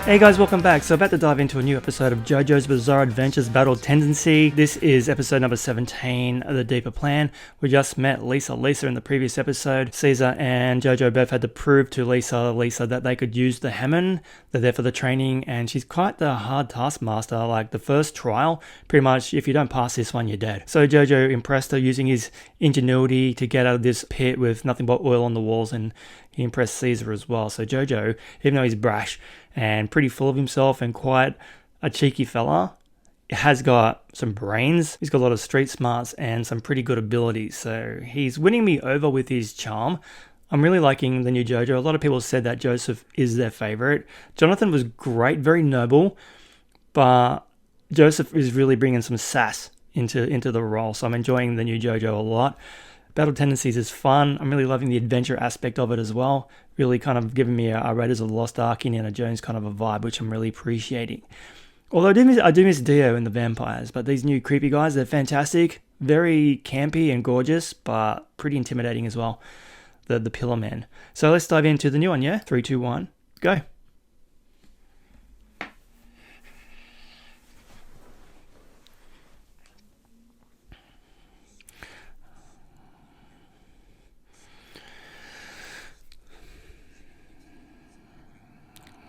Hey guys, welcome back. So about to dive into a new episode of Jojo's Bizarre Adventures Battle Tendency. This is episode number 17, The Deeper Plan. We just met Lisa in the previous episode. Caesar and Jojo both had to prove to Lisa that they could use the Hammond. They're there for the training, and she's quite the hard taskmaster. Like the first trial, pretty much if you don't pass this one, you're dead. So Jojo impressed her using his ingenuity to get out of this pit with nothing but oil on the walls, and he impressed Caesar as well. So Jojo, even though he's brash and pretty full of himself and quite a cheeky fella, has got some brains. He's got a lot of street smarts and some pretty good abilities. So he's winning me over with his charm. I'm really liking the new Jojo. A lot of people said that Joseph is their favorite. Jonathan was great, very noble, but Joseph is really bringing some sass into the role. So I'm enjoying the new Jojo a lot. Battle Tendencies is fun. I'm really loving the adventure aspect of it as well. Really kind of giving me a Raiders of the Lost Ark, Indiana Jones kind of a vibe, which I'm really appreciating. Although I do miss Dio and the vampires, but these new creepy guys, they're fantastic. Very campy and gorgeous, but pretty intimidating as well. The Pillar Men. So let's dive into the new one, yeah? 3, 2, 1, go.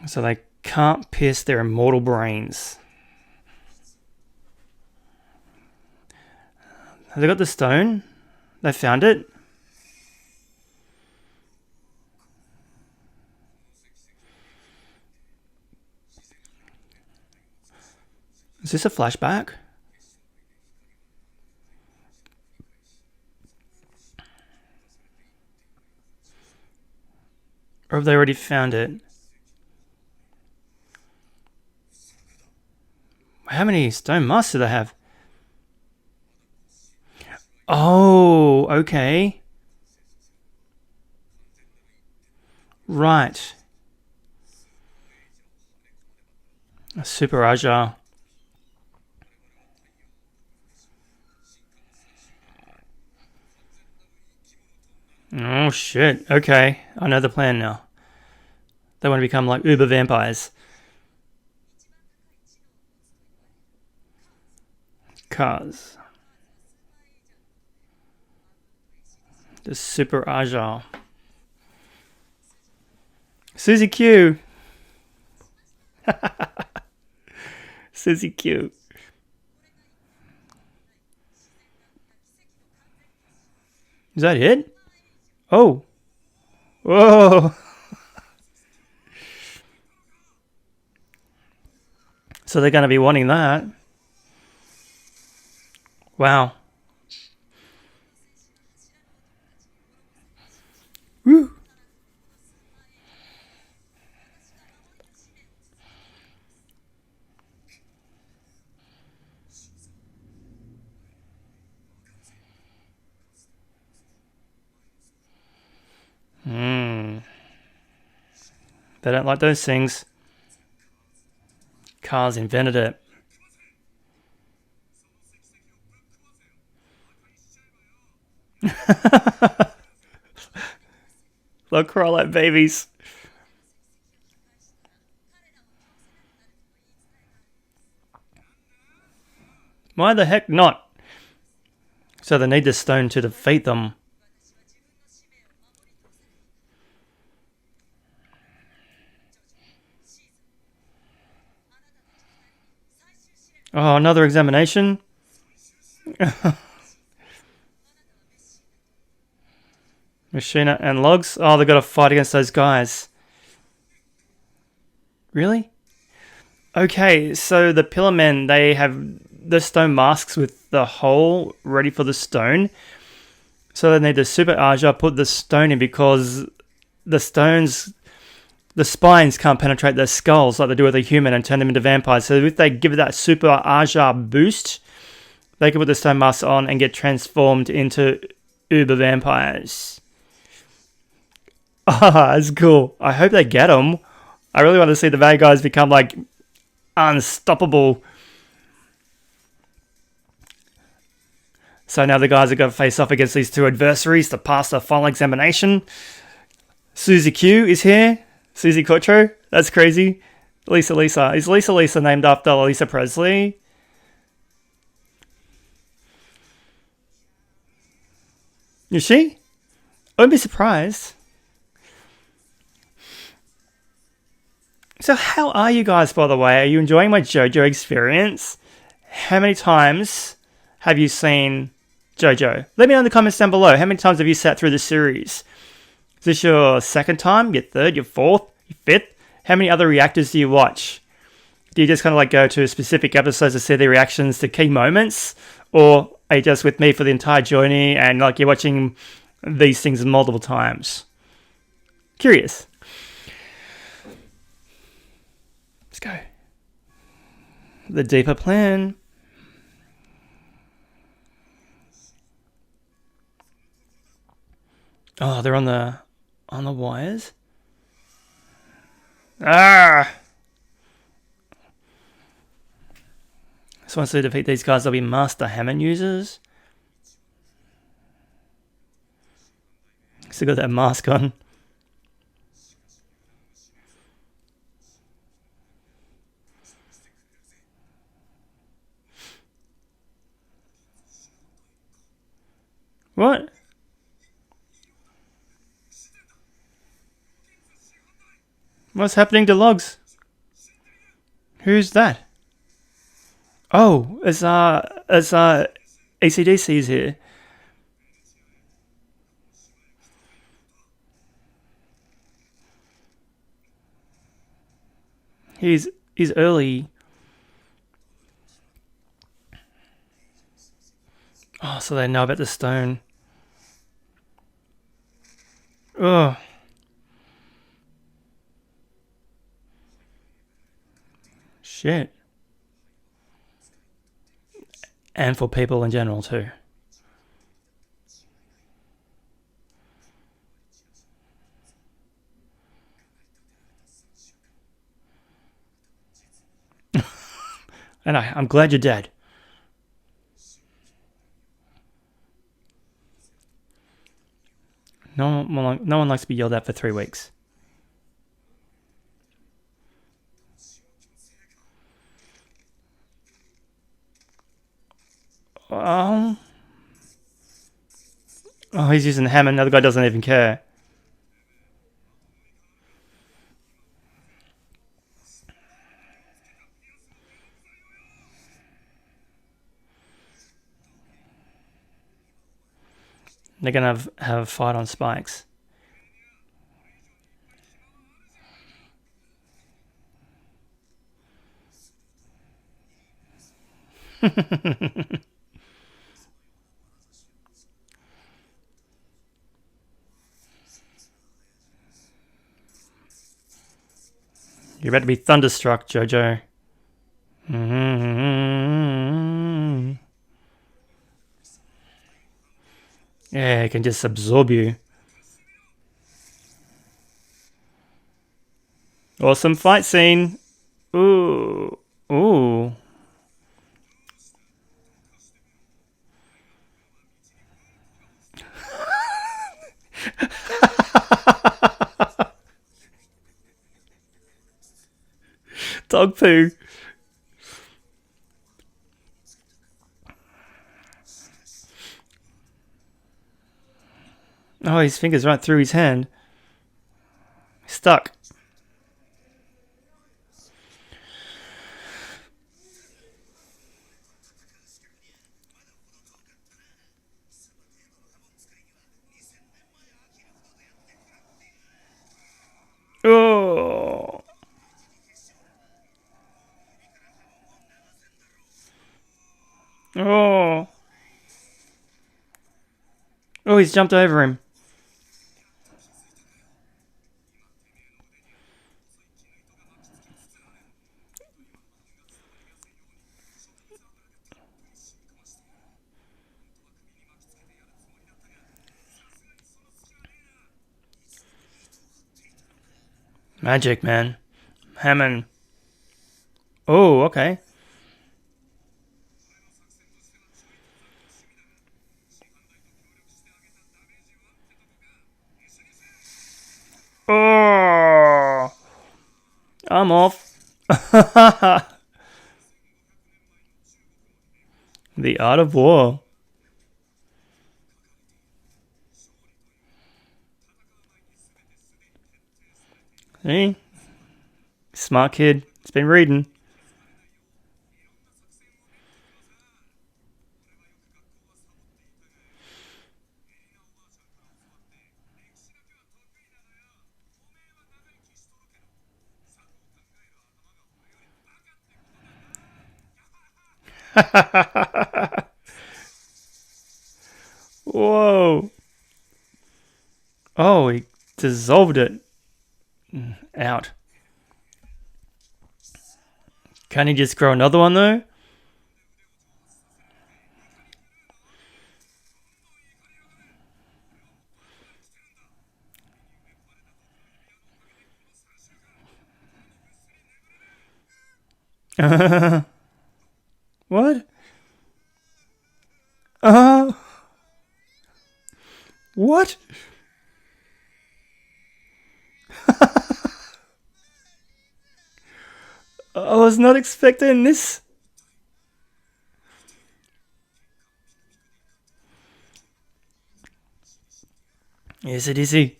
So they can't pierce their immortal brains. Have they got the stone? They found it? Is this a flashback? Or have they already found it? How many stone masks do they have? Oh, okay. Right. A Super Aja. Oh shit, okay. I know the plan now. They want to become like uber vampires. Cars. The Super Agile. Susie Q. Susie Q. Is that it? Oh. Whoa. So they're going to be wanting that. Wow. Woo. They don't like those things. Cars invented it. They'll cry like babies. Why the heck not? So they need the stone to defeat them. Oh, another examination? Machina and logs? Oh, they've got to fight against those guys. Really? Okay, so the Pillar Men, they have the stone masks with the hole ready for the stone. So they need the Super Aja put the stone in because the spines can't penetrate their skulls like they do with a human and turn them into vampires. So if they give it that Super Aja boost, they can put the stone masks on and get transformed into uber vampires. Ah, that's cool. I hope they get them. I really want to see the bad guys become like unstoppable. So now the guys are going to face off against these two adversaries to pass the final examination. Susie Q is here. Susie Quattro. That's crazy. Lisa Lisa. Is Lisa Lisa named after Lisa Presley? Is she? I wouldn't be surprised. So how are you guys, by the way? Are you enjoying my Jojo experience? How many times have you seen Jojo? Let me know in the comments down below. How many times have you sat through the series? Is this your second time, your third, your fourth, your fifth? How many other reactors do you watch? Do you just kind of like go to specific episodes to see the reactions to key moments? Or are you just with me for the entire journey and like you're watching these things multiple times? Curious. Let's go. The deeper plan. Oh, they're on the wires. Ah! So once they defeat these guys, they'll be Master Hammond users. Still got that mask on. What? What's happening to Logs? Who's that? Oh, it's ACDC's here. He's early. Oh, so they know about the stone. Oh. Shit. And for people in general too. And I'm glad you're dead. No one likes to be yelled at for 3 weeks. Oh, he's using the hammer. The other guy doesn't even care. They're gonna have a fight on spikes. You're about to be thunderstruck, Jojo. Yeah, it can just absorb you. Awesome fight scene. Ooh. Ooh. Dog poo. Oh, his finger's right through his hand. Stuck. Oh. Oh. Oh, he's jumped over him. Magic, man. Hammond. Oh, okay. Oh. I'm off. The Art of War. See? Smart kid. It's been reading. Whoa. Oh, he dissolved it. Out. Can he just grow another one though? What? What? I was not expecting this. Yes, it is he.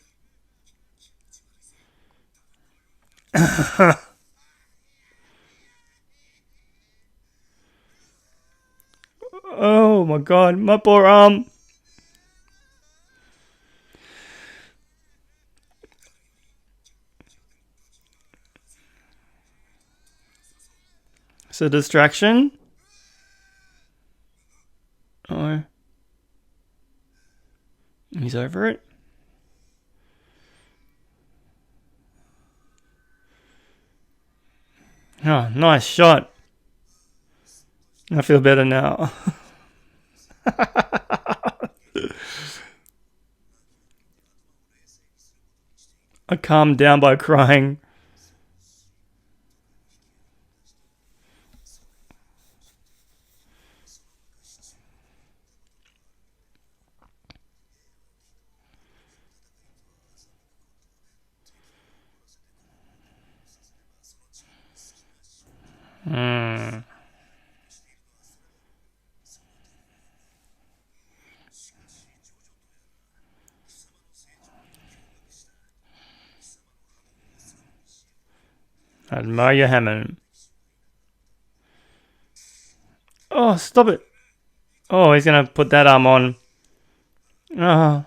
Oh my god, my poor arm. It's a distraction. Oh. He's over it. Oh, nice shot. I feel better now. I calmed down by crying. Admire your hammer. Oh, stop it. Oh, he's gonna put that arm on. Oh.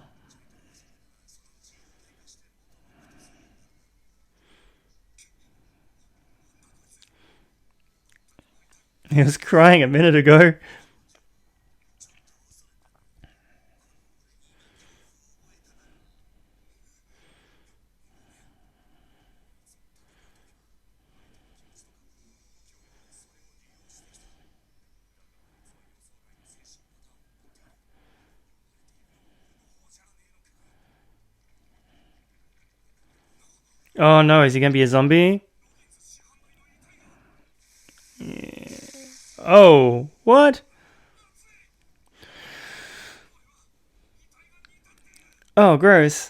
He was crying a minute ago. Oh no, is he gonna be a zombie? Yeah. Oh, what? Oh, gross.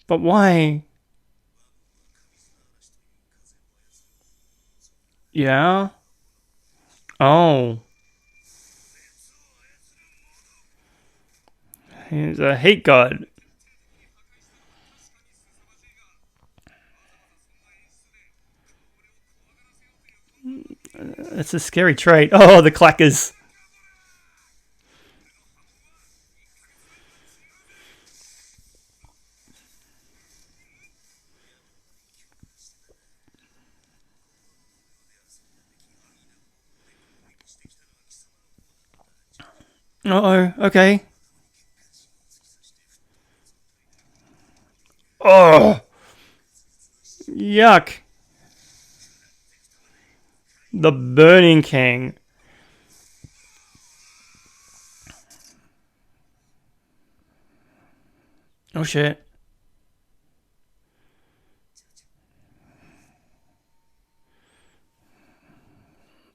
But why? Yeah? Oh. He's a hate god. That's a scary trait. Oh, the clackers. Uh-oh, okay. Oh, yuck. The Burning King. Oh shit.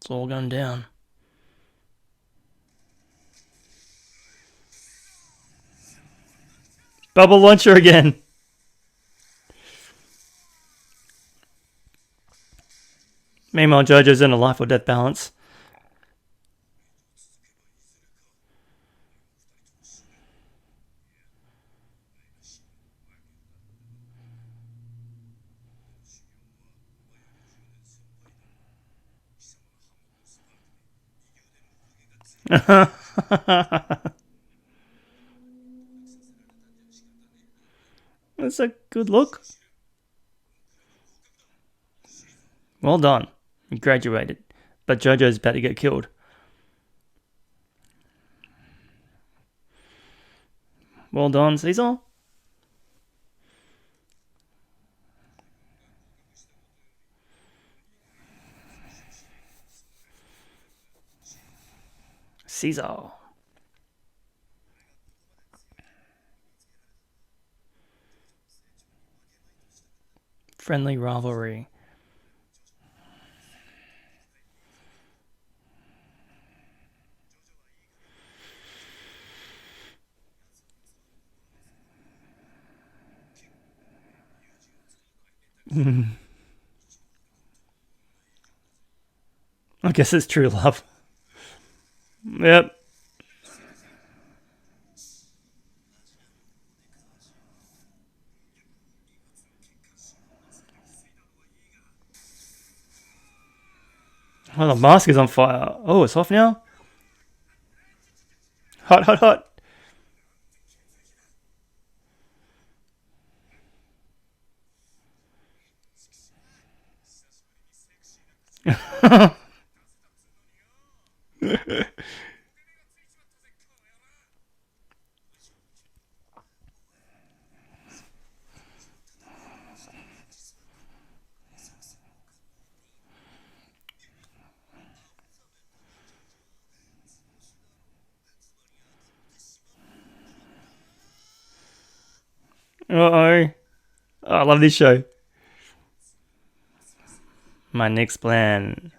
It's all going down. Bubble launcher again. Meanwhile, Jojo's in a life or death balance. That's a good look. Well done. You graduated. But Jojo's about to get killed. Well done, Caesar. Caesar. Friendly rivalry. I guess it's true love. Yep. Oh, the mask is on fire. Oh, it's off now? Hot, hot, hot. Uh-oh. Oh, I love this show. My next plan.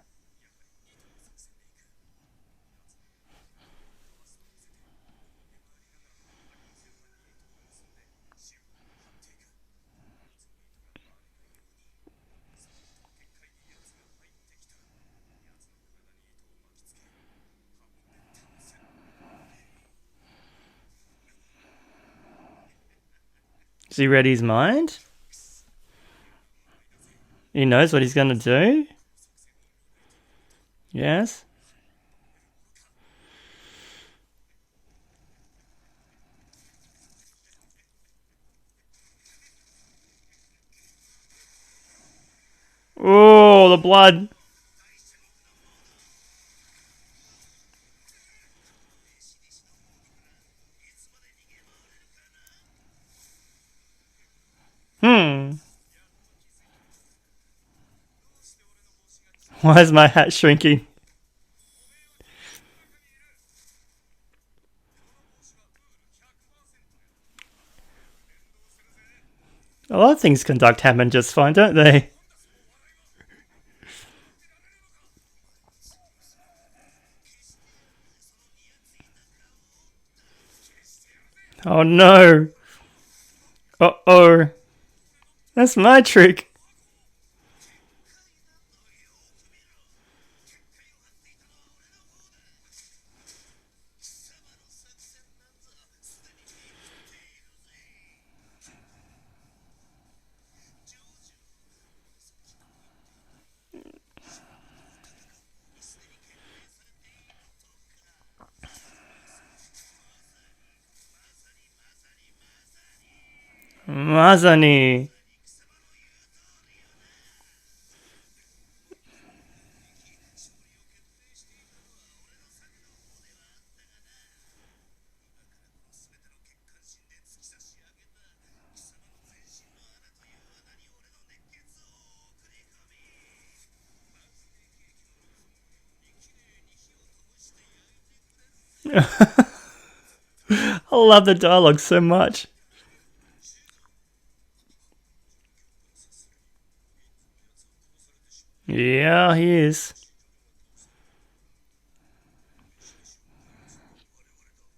Has he read his mind? He knows what he's going to do? Yes? Oh, the blood. Why is my hat shrinking? A lot of things conduct happen just fine, don't they? Oh no. Uh-oh. That's my trick. Mazani. I love the dialogue so much. Yeah, he is.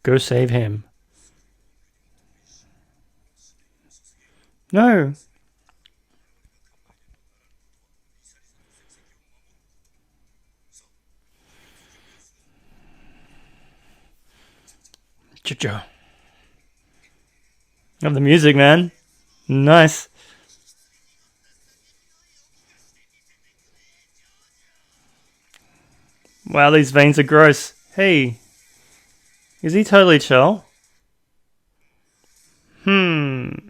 Go save him. No. Jojo. Love the music, man. Nice. Wow, these veins are gross. Hey. Is he totally chill? The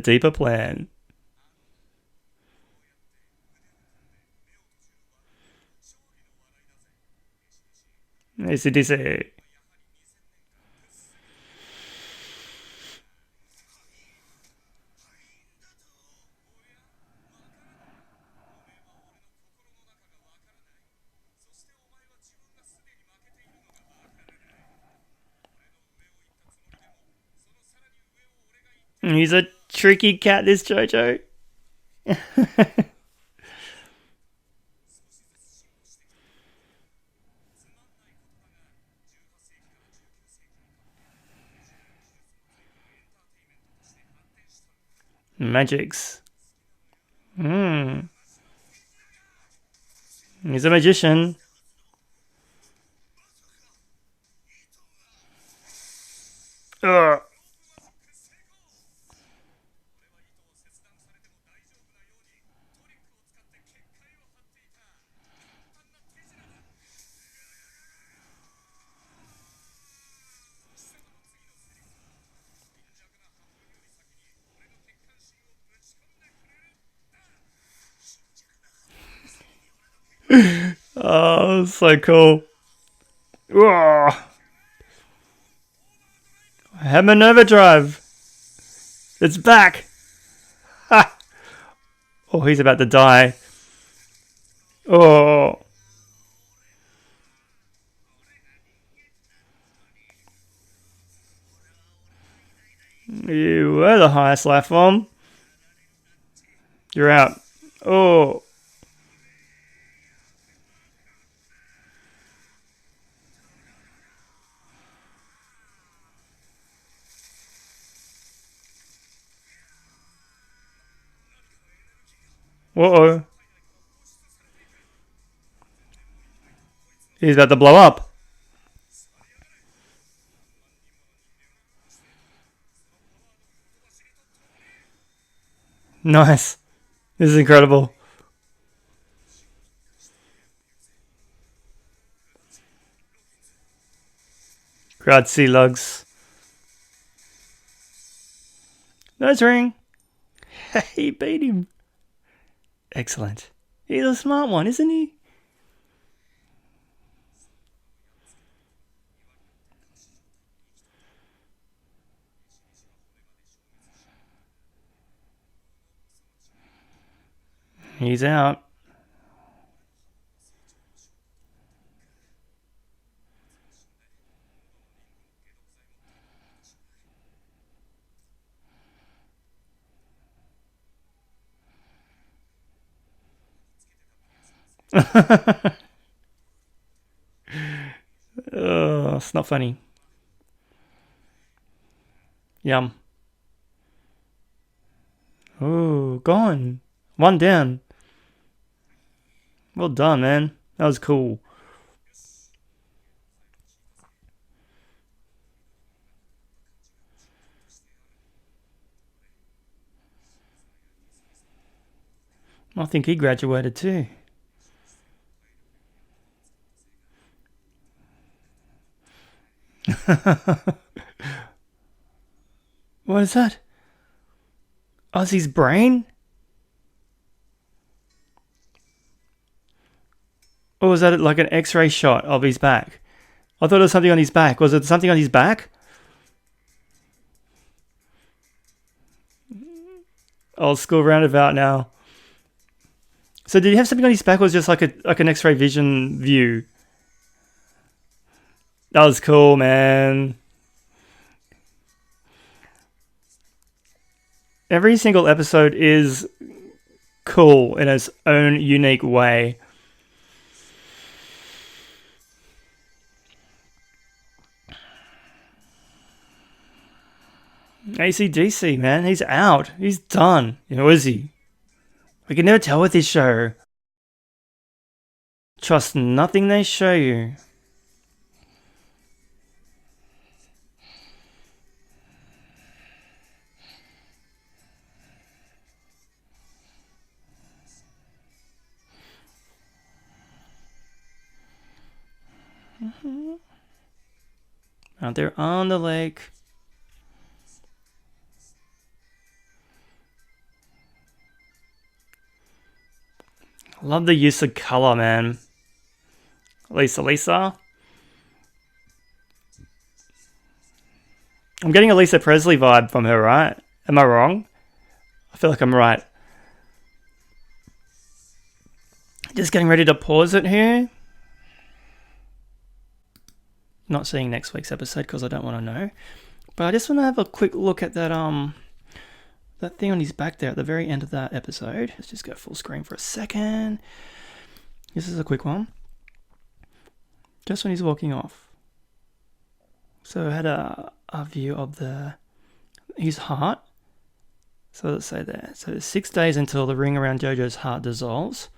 deeper plan. ACDC. He's a tricky cat, this Jojo. Magics. He's a magician. Ugh. Oh, so cool. Ugh. Hammond Overdrive. It's back. Ha. Oh, he's about to die. Oh. You were the highest life form. You're out. Oh. Uh-oh. He's about to blow up. Nice. This is incredible. Grazie, lugs. Nose ring. He beat him. Excellent. He's a smart one, isn't he? He's out. Oh, it's not funny. Yum. Oh, gone. One down. Well done, man. That was cool. I think he graduated too. What is that? Ozzy's brain? Or was that like an x-ray shot of his back? I thought it was something on his back. Was it something on his back? Old school roundabout now. So did he have something on his back, or was it just like an x-ray vision view? That was cool, man. Every single episode is cool in its own unique way. AC/DC, man, he's out. He's done. You know, is he? We can never tell with this show. Trust nothing they show you. Out there on the lake. Love the use of color, man. Lisa. I'm getting a Lisa Presley vibe from her, right? Am I wrong? I feel like I'm right. Just getting ready to pause it here. Not seeing next week's episode because I don't want to know. But I just want to have a quick look at that that thing on his back there at the very end of that episode. Let's just go full screen for a second. This is a quick one. Just when he's walking off. So I had a view of his heart. So let's say there. So it's 6 days until the ring around Jojo's heart dissolves.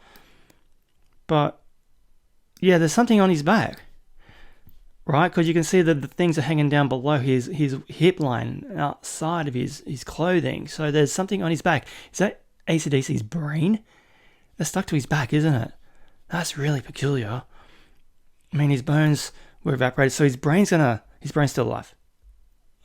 But yeah, there's something on his back. Right? Because you can see that the things are hanging down below his hip line outside of his clothing. So there's something on his back. Is that AC/DC's brain? That's stuck to his back, isn't it? That's really peculiar. I mean, his bones were evaporated, so his brain's still alive.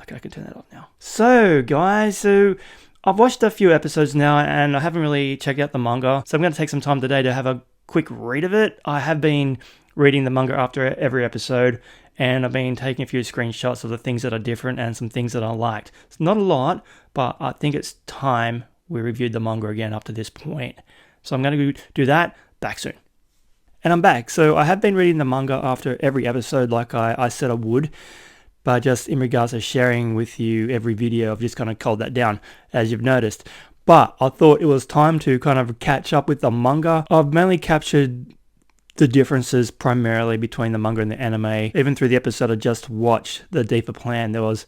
Okay, I can turn that off now. So, guys, I've watched a few episodes now, and I haven't really checked out the manga. So I'm going to take some time today to have a quick read of it. I have been reading the manga after every episode, and I've been taking a few screenshots of the things that are different and some things that I liked. It's not a lot, but I think it's time we reviewed the manga again up to this point. So I'm going to do that. Back soon. And I'm back. So I have been reading the manga after every episode like I said I would. But just in regards to sharing with you every video, I've just kind of culled that down, as you've noticed. But I thought it was time to kind of catch up with the manga. I've mainly captured the differences primarily between the manga and the anime. Even through the episode I just watched, The Deeper Plan, there was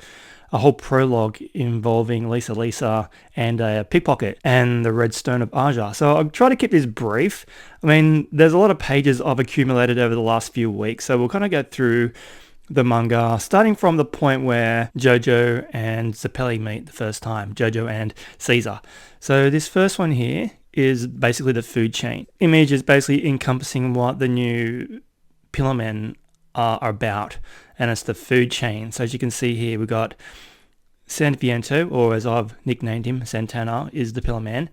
a whole prologue involving Lisa and a pickpocket and the Red Stone of Aja. So I'll try to keep this brief. I mean, there's a lot of pages I've accumulated over the last few weeks, so we'll kind of go through the manga, starting from the point where Jojo and Zeppeli meet the first time, Jojo and Caesar. So this first one here is basically the food chain. Image is basically encompassing what the new Pillar Men are about, and it's the food chain. So as you can see here, we've got San Viento, or as I've nicknamed him, Santana, is the Pillar Man.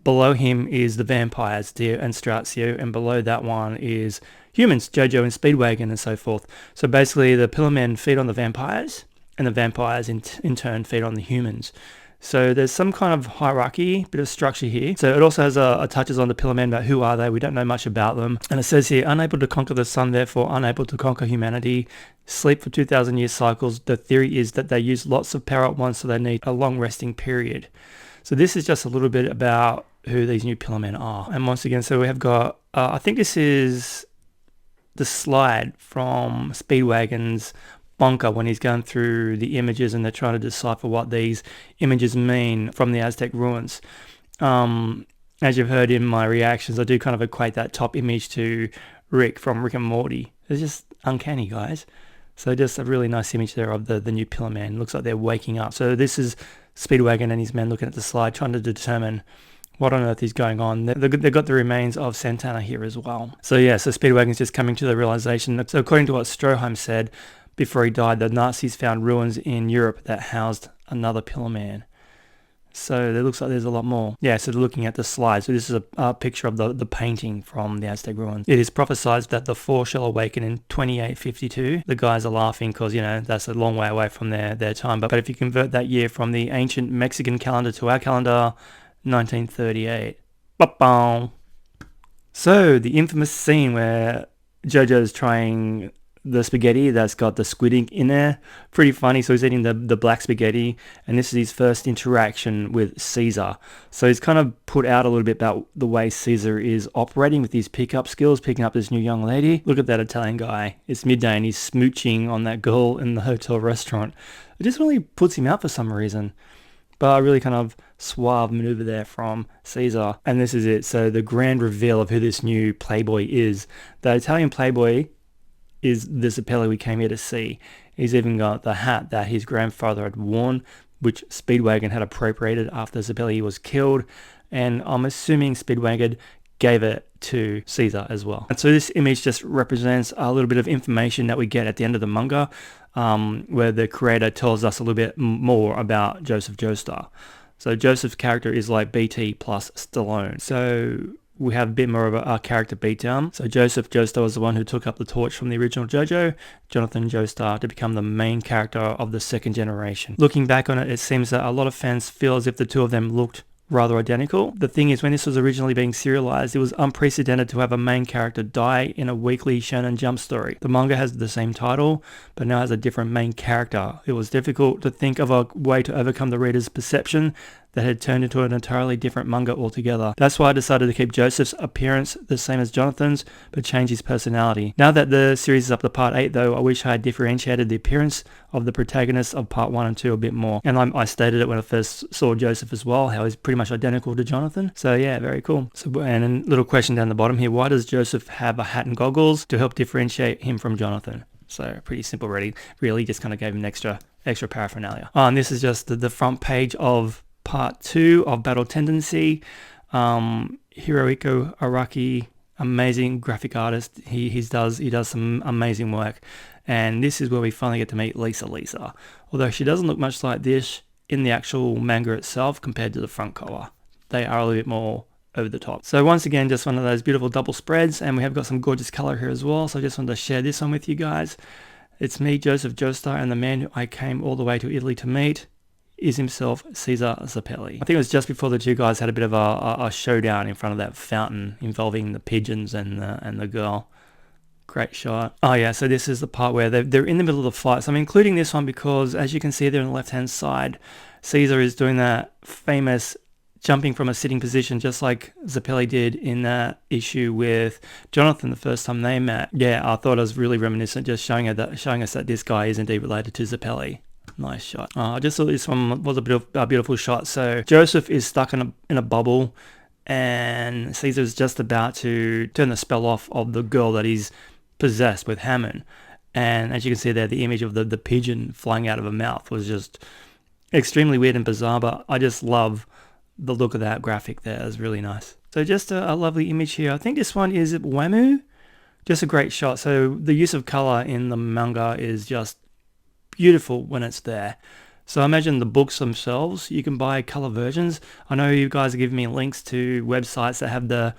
Below him is the vampires, Dio and Strazio, and below that one is humans, Jojo and Speedwagon, and so forth. So basically the Pillar Men feed on the vampires, and the vampires in turn feed on the humans. So there's some kind of hierarchy, bit of structure here. So it also has a touches on the Pillar Men, but who are they? We don't know much about them. And it says here, unable to conquer the sun, therefore unable to conquer humanity. Sleep for 2,000 year cycles. The theory is that they use lots of power at once, so they need a long resting period. So this is just a little bit about who these new Pillar Men are. And once again, so we have got, I think this is the slide from Speedwagon's bunker when he's going through the images and they're trying to decipher what these images mean from the Aztec ruins. As you've heard in my reactions, I do kind of equate that top image to Rick from Rick and Morty. It's just uncanny, guys. So just a really nice image there of the new Pillar Man. Looks like they're waking up. So this is Speedwagon and his men looking at the slide, trying to determine what on earth is going on. They've got the remains of Santana here as well. So yeah, so Speedwagon's just coming to the realization that, so according to what Stroheim said, before he died, the Nazis found ruins in Europe that housed another Pillar Man. So it looks like there's a lot more. Yeah, so they're looking at the slide. So this is a picture of the painting from the Aztec ruins. It is prophesied that the four shall awaken in 2852. The guys are laughing because, you know, that's a long way away from their time. But if you convert that year from the ancient Mexican calendar to our calendar, 1938. Ba-bong. So the infamous scene where Jojo's trying the spaghetti that's got the squid ink in there. Pretty funny. So he's eating the black spaghetti, and this is his first interaction with Caesar. So he's kind of put out a little bit about the way Caesar is operating with his pickup skills, picking up this new young lady. Look at that Italian guy. It's midday and he's smooching on that girl in the hotel restaurant. It just really puts him out for some reason. But a really kind of suave maneuver there from Caesar. And this is it. So the grand reveal of who this new playboy is. The Italian playboy is the Zappelli we came here to see. He's even got the hat that his grandfather had worn, which Speedwagon had appropriated after Zappelli was killed. And I'm assuming Speedwagon gave it to Caesar as well. And so this image just represents a little bit of information that we get at the end of the manga, where the creator tells us a little bit more about Joseph Joestar. So Joseph's character is like BT plus Stallone. So we have a bit more of a character beatdown. So Joseph Joestar was the one who took up the torch from the original Jojo, Jonathan Joestar, to become the main character of the second generation. Looking back on it, it seems that a lot of fans feel as if the two of them looked rather identical. The thing is, when this was originally being serialized, it was unprecedented to have a main character die in a weekly Shonen Jump story. The manga has the same title, but now has a different main character. It was difficult to think of a way to overcome the reader's perception that had turned into an entirely different manga altogether. That's why I decided to keep Joseph's appearance the same as Jonathan's, but change his personality. Now that the series is up to part 8 though, I wish I had differentiated the appearance of the protagonists of part 1 and 2 a bit more. And I stated it when I first saw Joseph as well, how he's pretty much identical to Jonathan. So yeah, very cool. So, and a little question down the bottom here, why does Joseph have a hat and goggles to help differentiate him from Jonathan? So pretty simple, really just kind of gave him extra paraphernalia. And this is just the front page of part 2 of Battle Tendency. Hirohiko Araki, amazing graphic artist. He does some amazing work. And this is where we finally get to meet Lisa. Although she doesn't look much like this in the actual manga itself compared to the front cover. They are a little bit more over the top. So once again, just one of those beautiful double spreads, and we have got some gorgeous color here as well. So I just wanted to share this one with you guys. It's me, Joseph Joestar, and the man who I came all the way to Italy to meet is himself Caesar Zappelli. I think it was just before the two guys had a bit of a showdown in front of that fountain involving the pigeons and the girl. Great shot. Oh yeah, so this is the part where they're in the middle of the fight. So I'm including this one because, as you can see there on the left-hand side, Caesar is doing that famous jumping from a sitting position, just like Zappelli did in that issue with Jonathan the first time they met. Yeah, I thought it was really reminiscent, just showing us that this guy is indeed related to Zappelli. Nice shot. I just thought this one was a beautiful shot. So Joseph is stuck in a bubble, and Caesar's just about to turn the spell off of the girl that he's possessed with Hammond. And as you can see there, the image of the pigeon flying out of her mouth was just extremely weird and bizarre, but I just love the look of that graphic there. It's really nice. So just a lovely image here. I think this one is Wamu. Just a great shot. So the use of color in the manga is just beautiful when it's there. So I imagine the books themselves, you can buy color versions. I know you guys are giving me links to websites that have the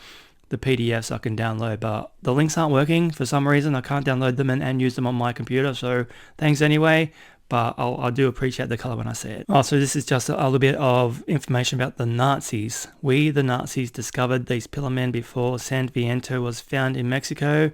PDFs I can download, but the links aren't working for some reason. I can't download them and use them on my computer, so thanks anyway. But I do appreciate the color when I see it. Oh, so this is just a little bit of information about the Nazis. We, the Nazis, discovered these pillar men before San Viento was found in Mexico,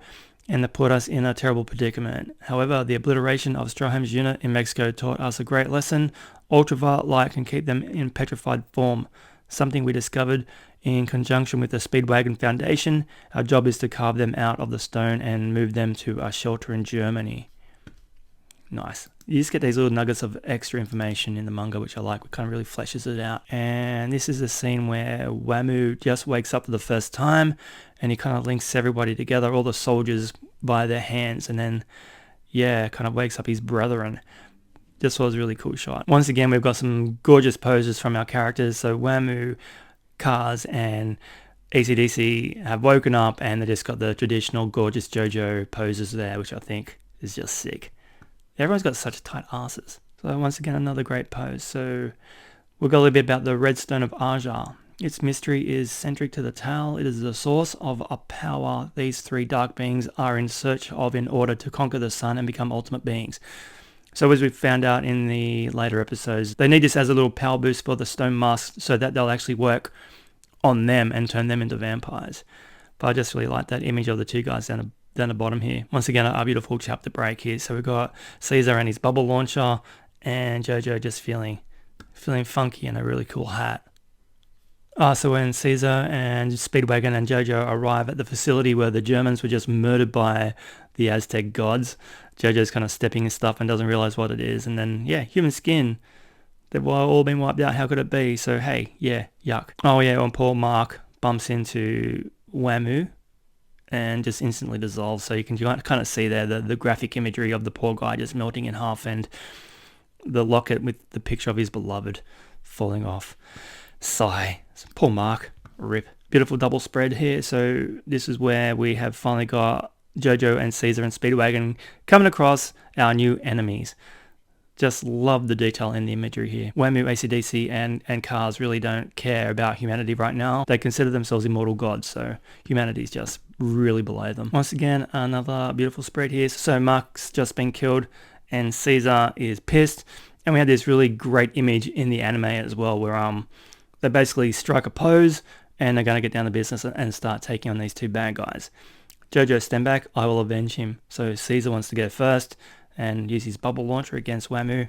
and that put us in a terrible predicament. However, the obliteration of Stroheim's unit in Mexico taught us a great lesson. Ultraviolet light can keep them in petrified form, something we discovered in conjunction with the Speedwagon Foundation. Our job is to carve them out of the stone and move them to a shelter in Germany. Nice. You just get these little nuggets of extra information in the manga, which I like. It kind of really fleshes it out. And this is a scene where Wamu just wakes up for the first time, and he kind of links everybody together, all the soldiers by their hands, and then, yeah, kind of wakes up his brethren. This was a really cool shot. Once again, we've got some gorgeous poses from our characters. So Wamu, Kaz, and AC/DC have woken up, and they just got the traditional gorgeous Jojo poses there, which I think is just sick. Everyone's got such tight asses. So once again, another great pose. So we'll go a little bit about the Redstone of Aja. Its mystery is centric to the tale. It is the source of a power these three dark beings are in search of in order to conquer the sun and become ultimate beings. So as we found out in the later episodes, they need this as a little power boost for the stone masks so that they'll actually work on them and turn them into vampires. But I just really like that image of the two guys down down the bottom here. Once again, a beautiful chapter break here. So we've got Caesar and his bubble launcher, and Jojo just feeling funky in a really cool hat. So when Caesar and Speedwagon and Jojo arrive at the facility where the Germans were just murdered by the Aztec gods, Jojo's kind of stepping his stuff and doesn't realize what it is. And then, yeah, human skin. They've all been wiped out. How could it be? So, hey, yeah, yuck. Oh, yeah, when poor Mark bumps into Wamu and just instantly dissolves. So you can kind of see there the graphic imagery of the poor guy just melting in half, and the locket with the picture of his beloved falling off. Sigh. Poor Mark. Rip. Beautiful double spread here. So this is where we have finally got Jojo and Caesar and Speedwagon coming across our new enemies. Just love the detail in the imagery here. Wamu, AC/DC, and Cars really don't care about humanity right now. They consider themselves immortal gods, so humanity's just really below them. Once again, another beautiful spread here. So Mark's just been killed, and Caesar is pissed. And we have this really great image in the anime as well, where they basically strike a pose, and they're going to get down to business and start taking on these two bad guys. Jojo, stand back, I will avenge him. So Caesar wants to go first and use his bubble launcher against Wamu.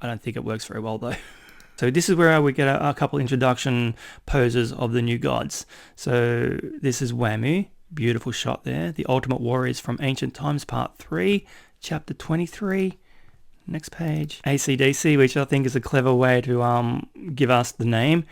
I don't think it works very well though. So this is where we get a couple introduction poses of the new gods. So this is Wamu, beautiful shot there. The Ultimate Warriors from Ancient Times Part 3, Chapter 23. Next page. AC/DC, which I think is a clever way to give us the name.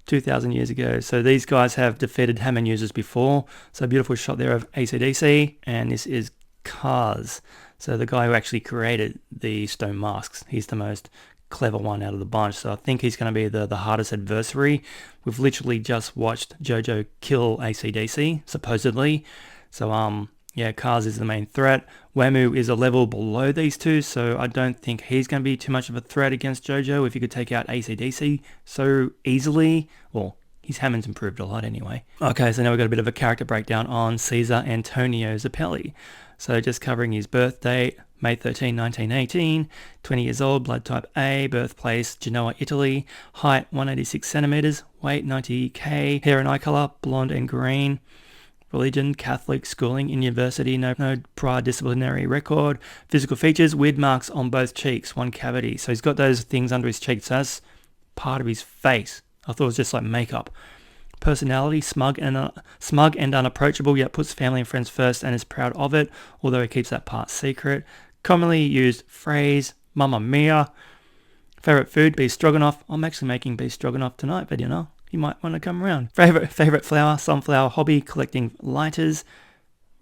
2,000 years ago. So these guys have defeated Hammond users before. So beautiful shot there of AC/DC, and this is Cars. So the guy who actually created the stone masks, he's the most clever one out of the bunch. So I think he's going to be the hardest adversary. We've literally just watched Jojo kill AC/DC, supposedly. So yeah, Cars is the main threat. Wamu is a level below these two, so I don't think he's going to be too much of a threat against Jojo if you could take out AC/DC so easily. Well, his Hammond's improved a lot anyway. Okay, so now we've got a bit of a character breakdown on Caesar Antonio Zappelli. So just covering his birth date, May 13, 1918, 20 years old, blood type A, birthplace, Genoa, Italy, height 186 centimeters, weight 90k, hair and eye color, blonde and green, religion, Catholic, schooling in university, no prior disciplinary record, physical features, weird marks on both cheeks, one cavity. So he's got those things under his cheeks, so that's part of his face. I thought it was just like makeup. Personality, smug and unapproachable, yet puts family and friends first and is proud of it, although he keeps that part secret. Commonly used phrase, Mamma Mia. Favorite food, beef stroganoff. I'm actually making beef stroganoff tonight, but you know, you might want to come around. Favorite flower, sunflower. Hobby, collecting lighters.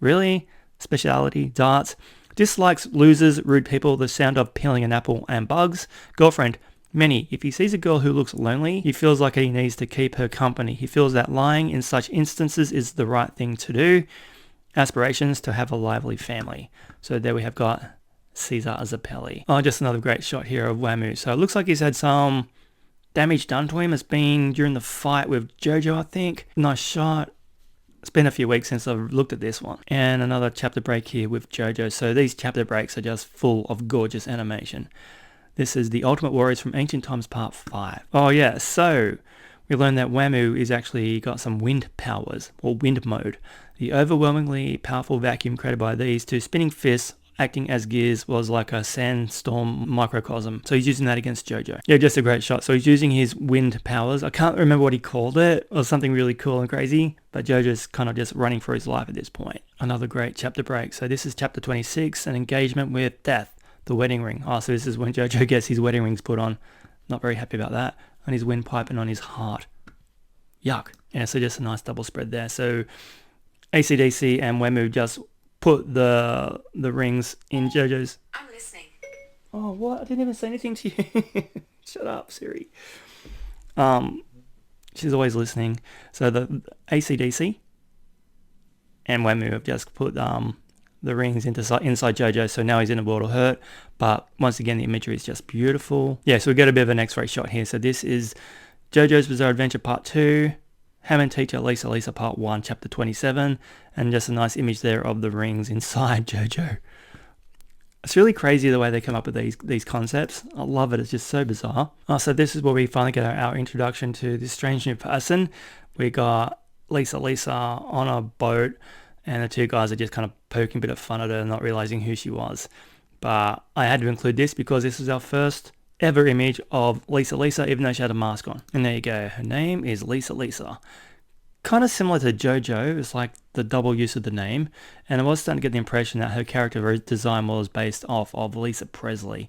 Really? Speciality, darts. Dislikes losers, rude people, the sound of peeling an apple, and bugs. Girlfriend, many. If he sees a girl who looks lonely, he feels like he needs to keep her company. He feels that lying in such instances is the right thing to do. Aspirations, to have a lively family. So there we have got Caesar Zappelli. Oh, just another great shot here of Wamu. So it looks like he's had some damage done to him. It's been during the fight with Jojo, I think. Nice shot. It's been a few weeks since I've looked at this one. And another chapter break here with Jojo. So these chapter breaks are just full of gorgeous animation. This is the Ultimate Warriors from Ancient Times Part 5. Oh yeah, so we learned that Wamu is actually got some wind powers, or wind mode. The overwhelmingly powerful vacuum created by these two spinning fists acting as gears was like a sandstorm microcosm. So he's using that against Jojo. Yeah, just a great shot. So he's using his wind powers. I can't remember what he called it. It was something really cool and crazy, but Jojo's kind of just running for his life at this point. Another great chapter break. So this is chapter 26, an engagement with death. The wedding ring. Oh, so this is when Jojo gets his wedding rings put on. Not very happy about that. On his windpipe and on his heart. Yuck. Yeah, so just a nice double spread there. So AC/DC and Wamu just put the rings in Jojo's. I'm listening. Oh, what? I didn't even say anything to you. Shut up, Siri. She's always listening. So the AC/DC and Wamu have just put the rings inside Jojo, so now he's in a world of hurt. But once again, the imagery is just beautiful. Yeah, so we get a bit of an X-ray shot here. So this is Jojo's Bizarre Adventure Part 2, Hammond Teacher Lisa Part 1, Chapter 27, and just a nice image there of the rings inside Jojo. It's really crazy the way they come up with these concepts. I love it. It's just so bizarre. Oh, so this is where we finally get our introduction to this strange new person. We got Lisa on a boat, and the two guys are just kind of poking a bit of fun at her, not realizing who she was. But I had to include this because this is our first ever image of Lisa, even though she had a mask on. And there you go, her name is Lisa. Kind of similar to Jojo, it's like the double use of the name, and I was starting to get the impression that her character design was based off of Lisa Presley,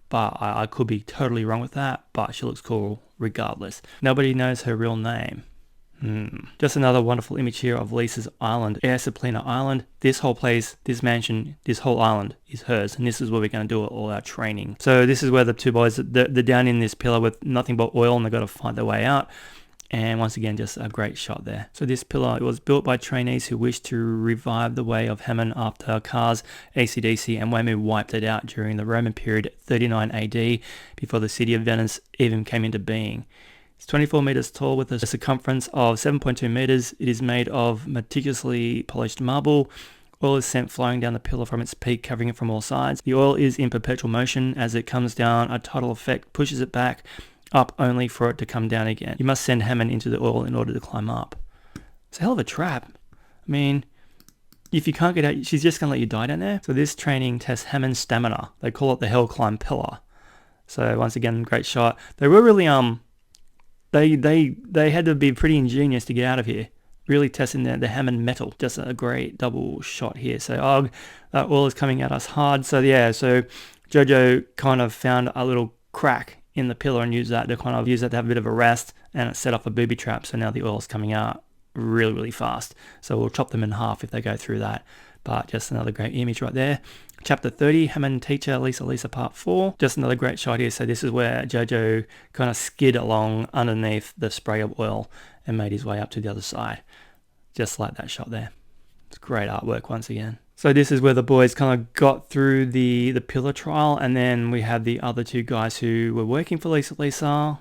but I could be totally wrong with that, but she looks cool regardless. Nobody knows her real name. Just another wonderful image here of Lisa's island, Air Suplina Island. This whole place, this mansion, this whole island is hers, and this is where we're going to do all our training. So this is where the two boys, they're down in this pillar with nothing but oil, and they've got to find their way out. And once again, just a great shot there. So this pillar, it was built by trainees who wished to revive the way of Hammond after cars, AC/DC, and Waymo wiped it out during the Roman period 39 AD, before the city of Venice even came into being. It's 24 meters tall with a circumference of 7.2 meters. It is made of meticulously polished marble. Oil is sent flowing down the pillar from its peak, covering it from all sides. The oil is in perpetual motion. As it comes down, a tidal effect pushes it back up only for it to come down again. You must send Hammond into the oil in order to climb up. It's a hell of a trap. I mean, if you can't get out, she's just going to let you die down there. So this training tests Hammond's stamina. They call it the Hell Climb Pillar. So once again, great shot. They were really, they had to be pretty ingenious to get out of here. Really testing the Hammond metal. Just a great double shot here. So that oil is coming at us hard. So yeah, so Jojo kind of found a little crack in the pillar and use that to have a bit of a rest, and it set up a booby trap. So now the oil's coming out really fast. So we'll chop them in half if they go through that. But just another great image right there. Chapter 30, Hammond Teacher, Lisa Part 4. Just another great shot here. So this is where Jojo kind of skid along underneath the spray of oil and made his way up to the other side. Just like that shot there. It's great artwork once again. So this is where the boys kind of got through the pillar trial, and then we had the other two guys who were working for Lisa.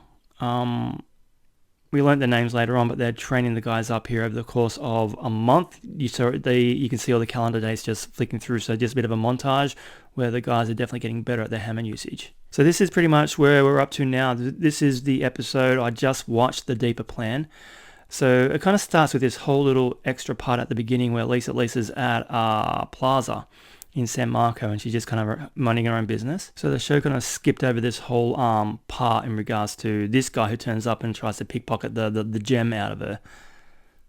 We learnt their names later on, but they're training the guys up here over the course of a month. You can see all the calendar dates just flicking through, so just a bit of a montage where the guys are definitely getting better at their Hammond usage. So this is pretty much where we're up to now. This is the episode I just watched, the deeper plan. So it kind of starts with this whole little extra part at the beginning where Lisa's at a plaza in San Marco, and she's just kind of minding her own business. So the show kind of skipped over this whole part in regards to this guy who turns up and tries to pickpocket the gem out of her.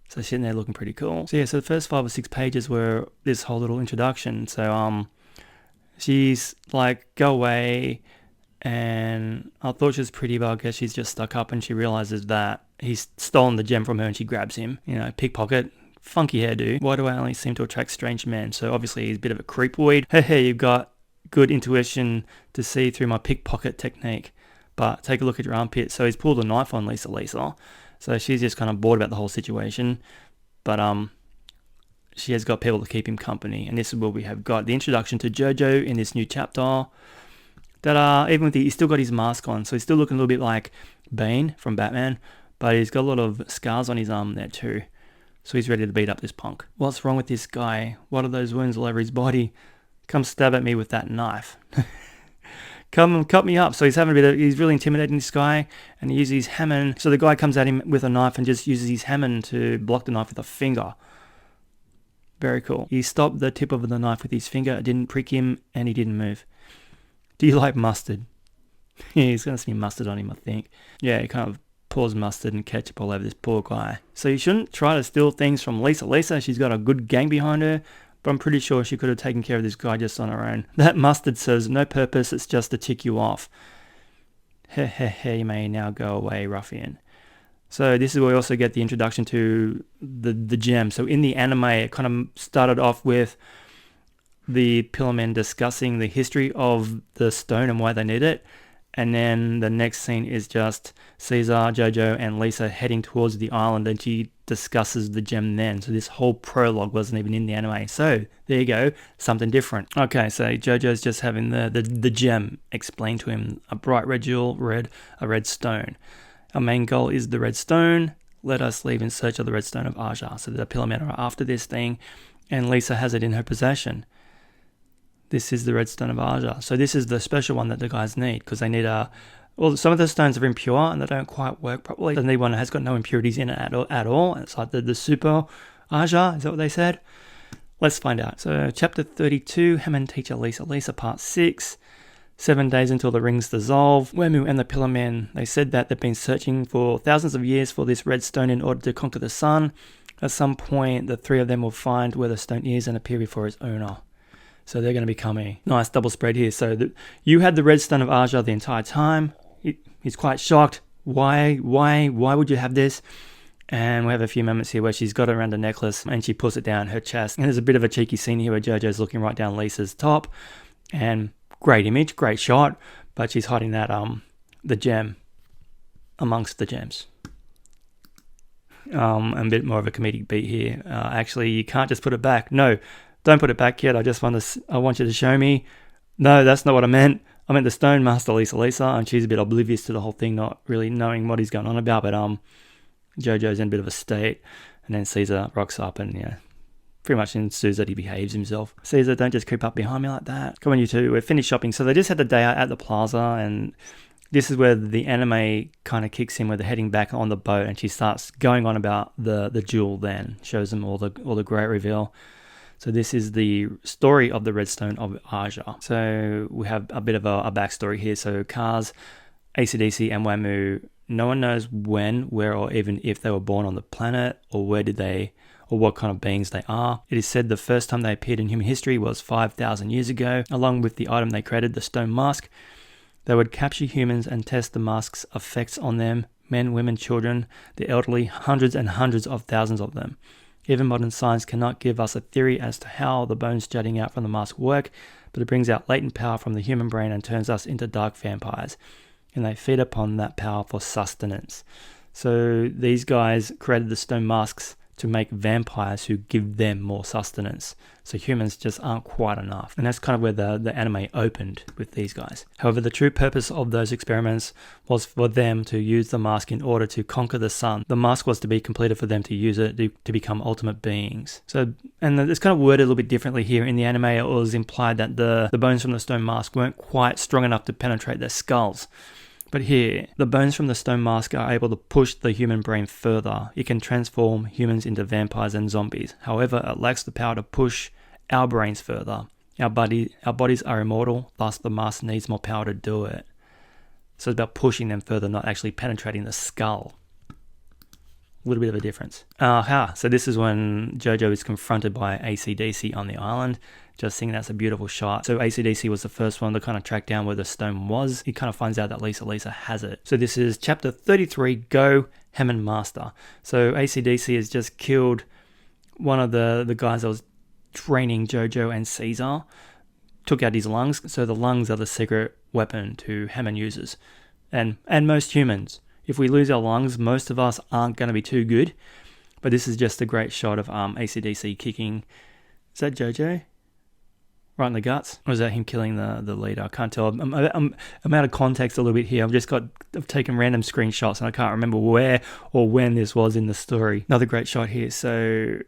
So sitting there looking pretty cool. So yeah, so the first 5 or 6 pages were this whole little introduction. So she's like, go away, and I thought she was pretty, but I guess she's just stuck up, and she realizes that he's stolen the gem from her, and she grabs him. You know, pickpocket, funky hairdo. Why do I only seem to attract strange men? So obviously he's a bit of a creepoid. Hey, you've got good intuition to see through my pickpocket technique, but take a look at your armpit. So he's pulled a knife on Lisa. So she's just kind of bored about the whole situation, but she has got people to keep him company. And this is where we have got the introduction to Jojo in this new chapter. That even with he's still got his mask on, so he's still looking a little bit like Bane from Batman, but he's got a lot of scars on his arm there too. So he's ready to beat up this punk. What's wrong with this guy? What are those wounds all over his body? Come stab at me with that knife. Come and cut me up. So he's he's really intimidating this guy, and he uses his Hammond. So the guy comes at him with a knife and just uses his Hammond to block the knife with a finger. Very cool. He stopped the tip of the knife with his finger. It didn't prick him, and he didn't move. Do you like mustard? Yeah, he's going to see mustard on him, I think. Yeah, he kind of pours mustard and ketchup all over this poor guy. So you shouldn't try to steal things from Lisa. She's got a good gang behind her, but I'm pretty sure she could have taken care of this guy just on her own. That mustard serves no purpose, it's just to tick you off. You may now go away, ruffian. So this is where we also get the introduction to the gem. So in the anime, it kind of started off with the Pillarmen discussing the history of the stone and why they need it. And then the next scene is just Caesar, Jojo, and Lisa heading towards the island, and she discusses the gem then. So this whole prologue wasn't even in the anime. So there you go, something different. Okay, so Jojo's just having the gem explained to him. A bright red jewel, a red stone. Our main goal is the red stone. Let us leave in search of the red stone of Aja. So the Pillarmen are after this thing, and Lisa has it in her possession. This is the red stone of Aja. So this is the special one that the guys need, because they need well, some of the stones are impure and they don't quite work properly. The new one has got no impurities in it at all. It's like the super Aja, is that what they said? Let's find out. So chapter 32, Hammond teacher Lisa part 6. 7 days until the rings dissolve. Wemu and the Pillar Men, they said that they've been searching for thousands of years for this red stone in order to conquer the sun. At some point, the three of them will find where the stone is and appear before its owner. So they're going to become a nice double spread here. So you had the red stone of Aja the entire time. He's quite shocked. Why would you have this? And we have a few moments here where she's got it around the necklace and she pulls it down her chest. And there's a bit of a cheeky scene here where Jojo's looking right down Lisa's top. And great image, great shot. But she's hiding that the gem amongst the gems. A bit more of a comedic beat here. Actually, you can't just put it back. No, don't put it back yet. I want you to show me. No, that's not what I meant. I meant the Stone Master Lisa. And she's a bit oblivious to the whole thing, not really knowing what he's going on about. But Jojo's in a bit of a state, and then Caesar rocks up and pretty much ensues that he behaves himself. Caesar, don't just creep up behind me like that. Come on, you two, we're finished shopping. So they just had the day out at the plaza, and this is where the anime kind of kicks in, where they're heading back on the boat, and she starts going on about the jewel. Then shows them all the great reveal. So this is the story of the Redstone of Aja. So we have a bit of a backstory here. So Kaz, AC/DC, and Wemu. No one knows when, where, or even if they were born on the planet, or what kind of beings they are. It is said the first time they appeared in human history was 5,000 years ago. Along with the item they created, the stone mask, they would capture humans and test the mask's effects on them, men, women, children, the elderly, hundreds and hundreds of thousands of them. Even modern science cannot give us a theory as to how the bones jutting out from the mask work, but it brings out latent power from the human brain and turns us into dark vampires. And they feed upon that power for sustenance. So these guys created the stone masks to make vampires who give them more sustenance. So humans just aren't quite enough. And that's kind of where the anime opened with these guys. However, the true purpose of those experiments was for them to use the mask in order to conquer the sun. The mask was to be completed for them to use it to become ultimate beings. So, and it's kind of worded a little bit differently here. In the anime, it was implied that the bones from the stone mask weren't quite strong enough to penetrate their skulls. But here, the bones from the stone mask are able to push the human brain further. It can transform humans into vampires and zombies. However, it lacks the power to push our brains further. Our bodies are immortal, thus the mask needs more power to do it. So it's about pushing them further, not actually penetrating the skull. A little bit of a difference. So this is when Jojo is confronted by AC/DC on the island. Just thinking that's a beautiful shot. So AC/DC was the first one to kind of track down where the stone was. He kind of finds out that Lisa has it. So this is chapter 33, Go Hammond Master. So AC/DC has just killed one of the guys that was training Jojo and Caesar. Took out his lungs. So the lungs are the secret weapon to Hammond users. And most humans. If we lose our lungs, most of us aren't going to be too good. But this is just a great shot of AC/DC kicking. Is that Jojo? Right in the guts? Or is that him killing the leader? I can't tell. I'm out of context a little bit here. I've taken random screenshots and I can't remember where or when this was in the story. Another great shot here. So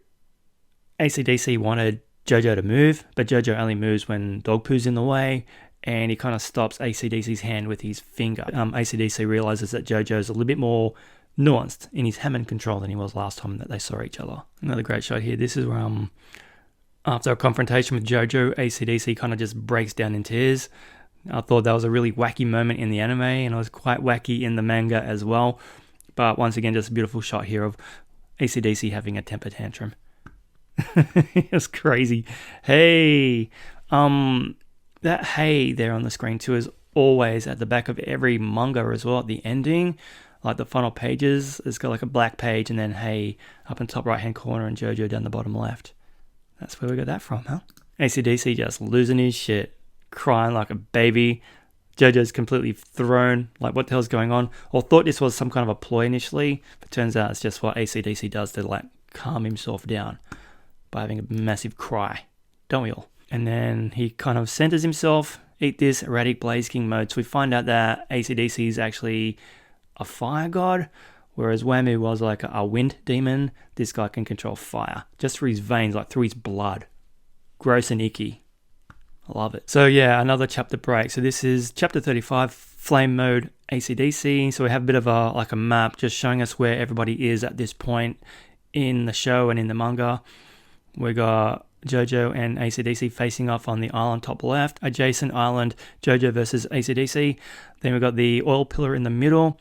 AC/DC wanted Jojo to move, but Jojo only moves when dog poo's in the way. And he kind of stops AC/DC's hand with his finger. AC/DC realizes that Jojo's a little bit more nuanced in his Hammond control than he was last time that they saw each other. Another great shot here. This is where after a confrontation with Jojo, AC/DC kind of just breaks down in tears. I thought that was a really wacky moment in the anime, and it was quite wacky in the manga as well. But once again, just a beautiful shot here of AC/DC having a temper tantrum. It's crazy. Hey, that hey there on the screen too is always at the back of every manga as well. At the ending, like the final pages, it's got like a black page and then hey up in top right hand corner and Jojo down the bottom left. That's where we got that from, huh? AC/DC just losing his shit, crying like a baby. Jojo's completely thrown, like what the hell's going on? Or thought this was some kind of a ploy initially, but turns out it's just what AC/DC does to like calm himself down by having a massive cry. Don't we all? And then he kind of centers himself, eat this, erratic Blaze King mode. So we find out that AC/DC is actually a fire god, whereas Wemu was like a wind demon. This guy can control fire, just through his veins, like through his blood. Gross and icky. I love it. So yeah, another chapter break. So this is chapter 35, flame mode AC/DC. So we have a bit of a map just showing us where everybody is at this point in the show and in the manga. We got Jojo and AC/DC facing off on the island top left. Adjacent island, Jojo versus AC/DC. Then we've got the oil pillar in the middle.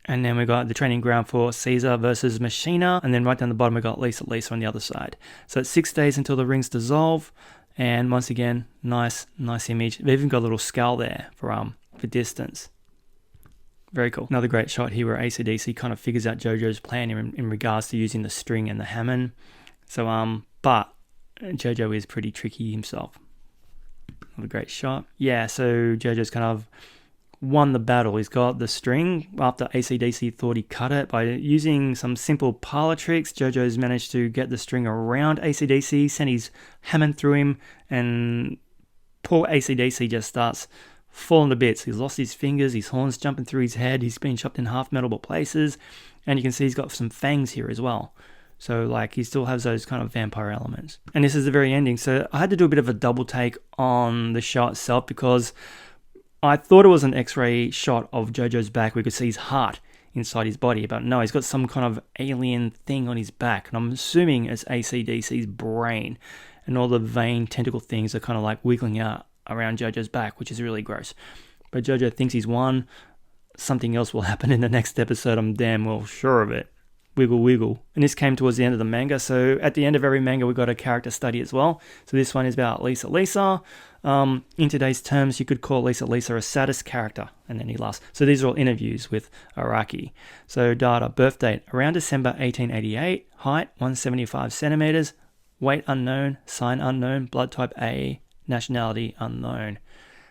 And then we got the training ground for Caesar versus Machina. And then right down the bottom, we got Lisa on the other side. So it's 6 days until the rings dissolve. And once again, nice image. They've even got a little scale there for distance. Very cool. Another great shot here where AC/DC kind of figures out Jojo's plan in regards to using the string and the Hammond. So, but Jojo is pretty tricky himself. Another great shot. Yeah, so Jojo's kind of won the battle. He's got the string after AC/DC thought he cut it. By using some simple parlor tricks, Jojo's managed to get the string around AC/DC, send his Hammond through him, and poor AC/DC just starts falling to bits. He's lost his fingers, his horns jumping through his head, he's been chopped in half metalable places, and you can see he's got some fangs here as well. So like he still has those kind of vampire elements. And this is the very ending. So I had to do a bit of a double take on the shot itself because I thought it was an X-ray shot of Jojo's back. We could see his heart inside his body, but no, he's got some kind of alien thing on his back, and I'm assuming it's AC/DC's brain, and all the vein tentacle things are kind of like wiggling out around Jojo's back, which is really gross. But Jojo thinks he's won. Something else will happen in the next episode, I'm damn well sure of it. Wiggle, wiggle. And this came towards the end of the manga. So at the end of every manga, we got a character study as well. So this one is about Lisa. In today's terms, you could call Lisa a sadist character. And then he laughs. So these are all interviews with Araki. So data, birth date, around December 1888. Height, 175 centimeters. Weight unknown. Sign unknown. Blood type A. Nationality unknown.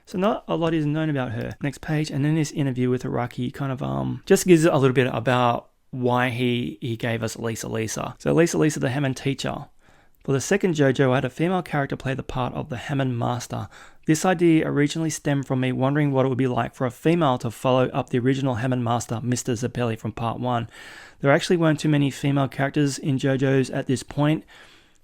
So not a lot is known about her. Next page. And then this interview with Araki kind of just gives a little bit about why he gave us Lisa. So Lisa, the Hammond teacher. For the second Jojo, I had a female character play the part of the Hammond master. This idea originally stemmed from me wondering what it would be like for a female to follow up the original Hammond master, Mr. Zappelli, from part 1. There actually weren't too many female characters in Jojo's at this point,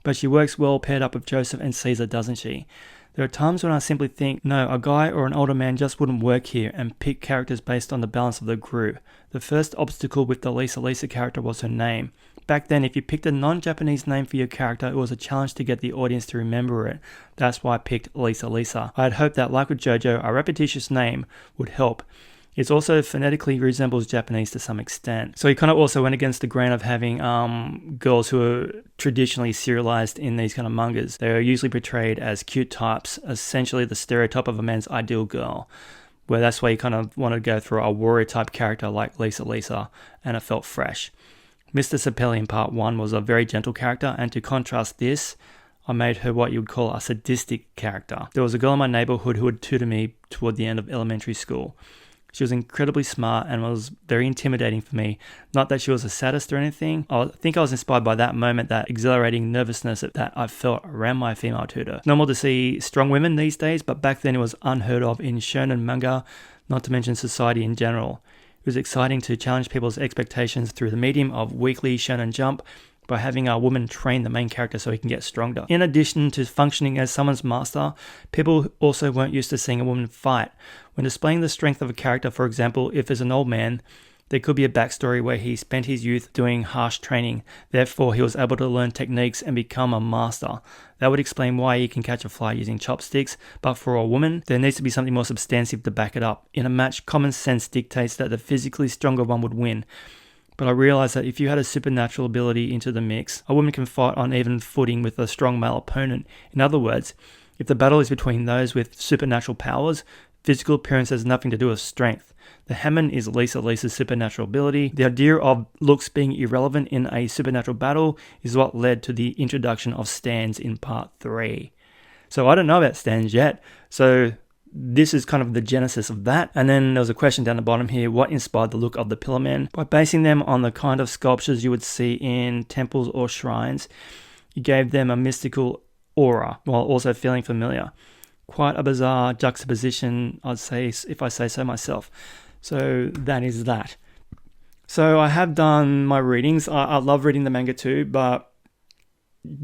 but she works well paired up with Joseph and Caesar, doesn't she? There are times when I simply think, no, a guy or an older man just wouldn't work here, and pick characters based on the balance of the group. The first obstacle with the Lisa character was her name. Back then, if you picked a non-Japanese name for your character, it was a challenge to get the audience to remember it. That's why I picked Lisa. I had hoped that, like with Jojo, a repetitious name would help. It also phonetically resembles Japanese to some extent. So he kind of also went against the grain of having girls who are traditionally serialized in these kind of mangas. They are usually portrayed as cute types, essentially the stereotype of a man's ideal girl. Where that's why you kind of want to go through a warrior type character like Lisa, and it felt fresh. Mr. Zappelli in part 1 was a very gentle character, and to contrast this, I made her what you would call a sadistic character. There was a girl in my neighborhood who would tutor me toward the end of elementary school. She was incredibly smart and was very intimidating for me. Not that she was a sadist or anything. I think I was inspired by that moment, that exhilarating nervousness that I felt around my female tutor. Normal to see strong women these days, but back then it was unheard of in shonen manga, not to mention society in general. It was exciting to challenge people's expectations through the medium of weekly Shonen Jump by having a woman train the main character so he can get stronger. In addition to functioning as someone's master, people also weren't used to seeing a woman fight. When displaying the strength of a character, for example, if it's an old man, there could be a backstory where he spent his youth doing harsh training. Therefore, he was able to learn techniques and become a master. That would explain why he can catch a fly using chopsticks, but for a woman, there needs to be something more substantive to back it up. In a match, common sense dictates that the physically stronger one would win. But I realized that if you had a supernatural ability into the mix, a woman can fight on even footing with a strong male opponent. In other words, if the battle is between those with supernatural powers, physical appearance has nothing to do with strength. The Hammond is Lisa's supernatural ability. The idea of looks being irrelevant in a supernatural battle is what led to the introduction of stands in part 3. So I don't know about stands yet. So this is kind of the genesis of that. And then there was a question down the bottom here, what inspired the look of the Pillar Men? By basing them on the kind of sculptures you would see in temples or shrines, you gave them a mystical aura while also feeling familiar. Quite a bizarre juxtaposition, I'd say, if I say so myself. So that is that. So I have done my readings. I love reading the manga too, but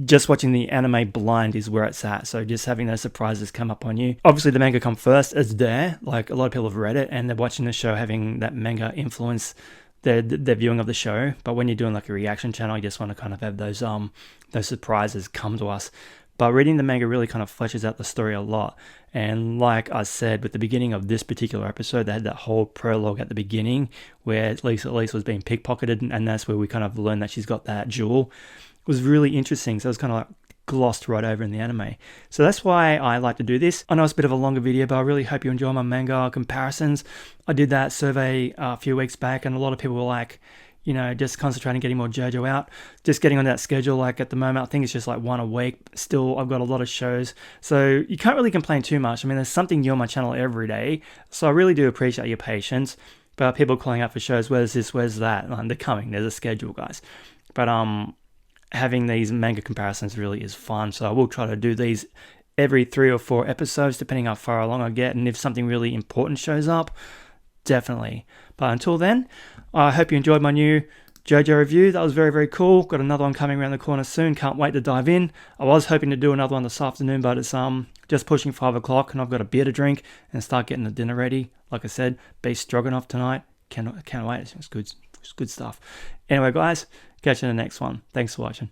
just watching the anime blind is where it's at. So just having those surprises come up on you. Obviously the manga come first. It's there. Like a lot of people have read it and they're watching the show, having that manga influence their viewing of the show. But when you're doing like a reaction channel, you just want to kind of have those surprises come to us. but reading the manga really kind of fleshes out the story a lot. And like I said, with the beginning of this particular episode, they had that whole prologue at the beginning where Lisa was being pickpocketed, and that's where we kind of learned that she's got that jewel. It was really interesting, so it was kind of like glossed right over in the anime. So that's why I like to do this. I know it's a bit of a longer video, but I really hope you enjoy my manga comparisons. I did that survey a few weeks back, and a lot of people were like, you know, just concentrating getting more Jojo out, just getting on that schedule. Like at the moment, I think it's just like one a week. Still, I've got a lot of shows, so you can't really complain too much. I mean, there's something new on my channel every day, so I really do appreciate your patience. But people calling out for shows, where's this, where's that? They're coming. There's a schedule, guys. But having these manga comparisons really is fun, so I will try to do these every 3 or 4 episodes, depending how far along I get, and if something really important shows up, definitely. But until then, I hope you enjoyed my new Jojo review. That was very, very cool. Got another one coming around the corner soon. Can't wait to dive in. I was hoping to do another one this afternoon, but it's just pushing 5 o'clock, and I've got a beer to drink and start getting the dinner ready. Like I said, beef stroganoff tonight. Can't wait. It's good stuff. Anyway, guys, catch you in the next one. Thanks for watching.